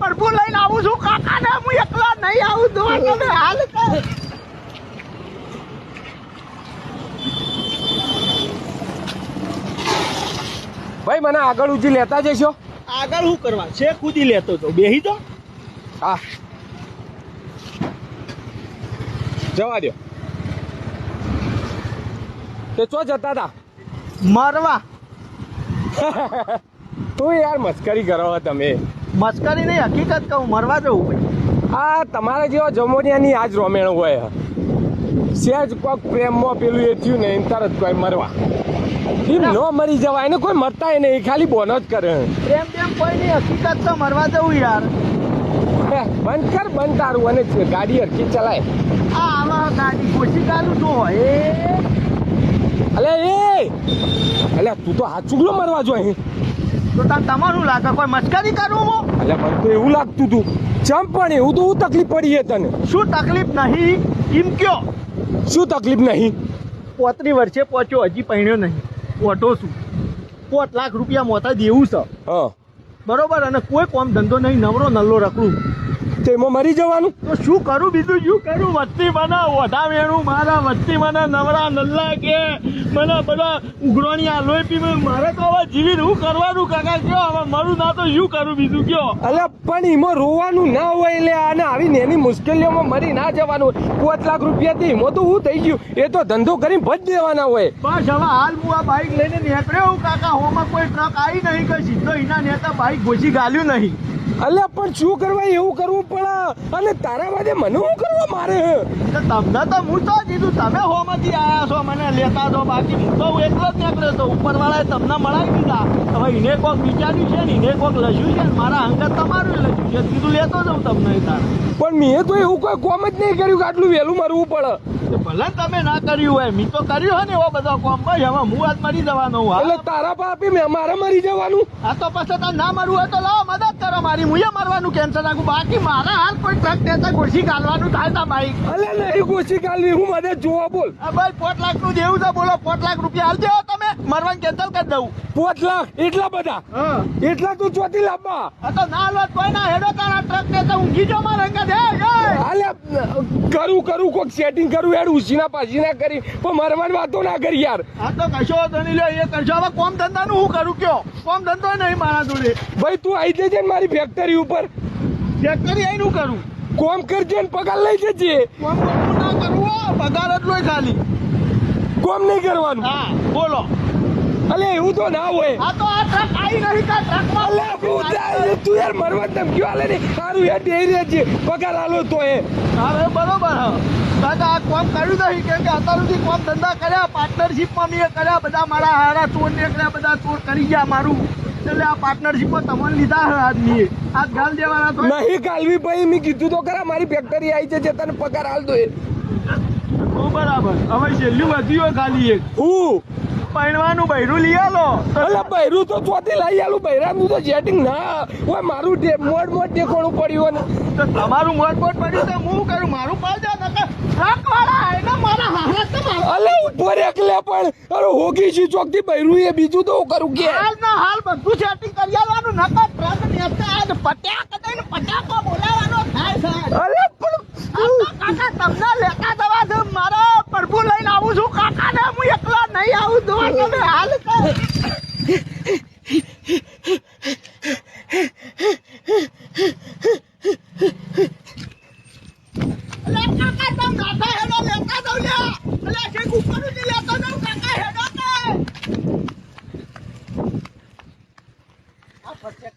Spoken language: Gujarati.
પ્રભુ લઈને આવું છું કાકા ને હું એકલા નહીં આવું દો તમે હાલ કર ભાઈ મને આગળ ઉજી લેતા જશો આગળ શું કરવા છે કૂદી લેતો તો બેહી તો હા જવા દો તે ચો જતા હતા મરવા તું યાર મસ્કરી કરો તમે મસ્કરી નહીં હકીકત કહું મરવા જવું ભાઈ આ તમારા જેવા જમોનિયાની આજ રોમેણ હોય સહેજ કોઈક પ્રેમમાં પેલું એ થયું ને તરત કોઈ મરવા એમ ન મરી જવાય ને કોઈ મરતાય નહીં ખાલી બોનો જ કરે પ્રેમ પ્રેમ કોઈ નહીં હકીકત તો મરવા જવું યાર બંધ કર બંધ તારું અને ગાડી હરકી ચલાય આ આવા ગાડી ગોછી ચાલુ તો એ અલે તું તો હાથ ચૂકલો મરવા જો અહીં તો તમારું લાગે કોઈ મસ્કરી કરું હું એટલે મને તો એવું લાગતું તું ચમ પણ એવું તો હું તકલીફ પડી છે તને શું તકલીફ નહીં એમ કયો શું તકલીફ નહીં 35 વર્ષે પહોંચ્યો હજી પહેણ્યો નહીં ઓટો છું 5 લાખ રૂપિયા મોતા દેવું છે હા બરોબર અને કોઈ કોમ ધંધો નહીં નવરો નલ્લો રકડું તેમાં મરી જવાનું તો શું કરું બીજું શું કરું વસ્તી મને ઓઢા વેણું મારા વસ્તી મને નવરા નલ્લા કે મને બધા ઉઘરોણી લોહી પી મારે તો હવે જીવીને હું કરવાનું કાકા કયો હવે મરું ના તો શું કરું બીજું કયો અલ્યા પણ એમાં રોવાનું ના હોય એટલે આને આવી નેની મુશ્કેલીઓમાં મરી ના જવાનું 5 લાખ રૂપિયાથી એમાં તો હું થઈ ગયું એ તો ધંધો કરીને ભજ દેવાના હોય બસ હવે હાલ હું આ બાઈક લઈને નીકળ્યો હું કાકા હોમાં કોઈ ટ્રક આવી નહીં કે સીધો એના નેતા બાઈક ઘોસી ગાલ્યું નહીં અલ્યા પણ શું કરવા એવું કરવું પડે અને તારા માટે મને શું કરવા મારે તમને તો હું તો કીધું તમે હોમાંથી આયા છો મને લેતા છો બાકી હું તો એકલો જ નીકળ્યો તો ઉપરવાળાએ તમને મળાવી દીધા હવે એને કોઈક વિચાર્યું છે ને એને કોઈક લખ્યું છે ને મારા અંગત તમારું લખ્યું છે કીધું લેતો જાઉં તમને તારે પણ મેં તો એવું કોઈ કોમ જ નહીં કર્યું કે આટલું વહેલું મરવું પડે ભલે તમે ના કર્યું હોય મેં તો કર્યું હોય ને એવો બધો કોમ ભાઈ હવે હું આજ મરી જવાનો હું એટલે તારા પાપી મેં મારે મરી જવાનું આ તો પછી તાર ના મરવું હોય તો લાવો મદદ કરો મારી હું મરવાનું કેન્સર રાખું બાકી મારા હાલ કોઈ ટ્રક દેતા ગોળસી ગાલવાનું થાય તા બાઈક અલે નહીં ગોશી કાલવી હું મદદ જોવા બોલ ભાઈ 5 લાખ નું દેવું છે બોલો 5 લાખ રૂપિયા હાલ દેવો તમે મરવાનું કેન્સલ કરી દઉં 5 લાખ એટલા બધા એટલા તું ચોથી લાવવા આ તો ના લો કોઈ ના હેડો તારા ટ્રક દેતા ઊંઘી જો મારા અંગા દે હાલે કરું કોઈક સેટિંગ કરું યાર ઉસીના પાછી ના કરી પણ મરવાની વાતો ના કરી યાર આ તો કશો ધણી લ્યો એ કરશો હવે કોમ ધંધા નું હું કરું કયો કોમ ધંધો નહીં મારા જોડે ભાઈ તું આવી જજે ને મારી ફેક્ટરી ઉપર ફેક્ટરી આવીને કરું કોમ કરજે ને પગાર લઈ જજે કોમ ના કરવું પગાર જ લોય ખાલી કોમ નહીં કરવાનું હા બોલો અલે એવું તો ના હોય આ તો આ ટ્રક આવી નહીં કા ટ્રકમાં અલે તું યાર મરવા તેમ ક્યો આલે ને સારું યાર ડેરી રહેજે પગાર આલો તો એ હવે બરોબર હા કાકા આ કોમ કર્યું નહીં કેમ કે અત્યાર સુધી કોમ ધંધા કર્યા પાર્ટનરશિપમાં મેં કર્યા બધા મારા હારા ચોર નીકળ્યા બધા ચોર કરી ગયા મારું એટલે આ પાર્ટનરશિપમાં તમને લીધા આદમીએ આજ ગાલ દેવાના તો નહીં કાલવી ભાઈ મેં કીધું તો ખરા મારી ફેક્ટરી આવી છે તને પગાર આલ દો એ બરાબર હવે છેલ્લું વધ્યું ખાલી એક હું પહેરવાનું બૈરું લઈ આલો અલે બૈરું તો ચોથી લઈ આલું બૈરાનું તો જેટિંગ ના ઓય મારું મોડ દેખોણું પડ્યું ને તો તમારું મોટ પડ્યું તો હું કરું મારું પાડજો નકર ટ્રક વાળા આઈને મારા હાથ તો અલે ઉપર એકલે પણ અરે હોગી છું ચોકથી બૈરું એ બીજું તો હું કરું કે હાલ ના હાલ બધું સેટિંગ કરી આલવાનું નકર ટ્રક નેતા આજ પટ્યા કદાઈને પટાકો બોલાવાનો થાય અલે પણ કાકા તમને લેતા જવા દો મારા પ્રભુ લઈને આવું છું કાકા ને હું એકલા નહીં આવું દો તમે હાલ કર કાકા તમે નાથા હેડો લેતા જાવ લ્યા અલે છે ઉપર જ લેતો જાવ કાકા હેડો કે આ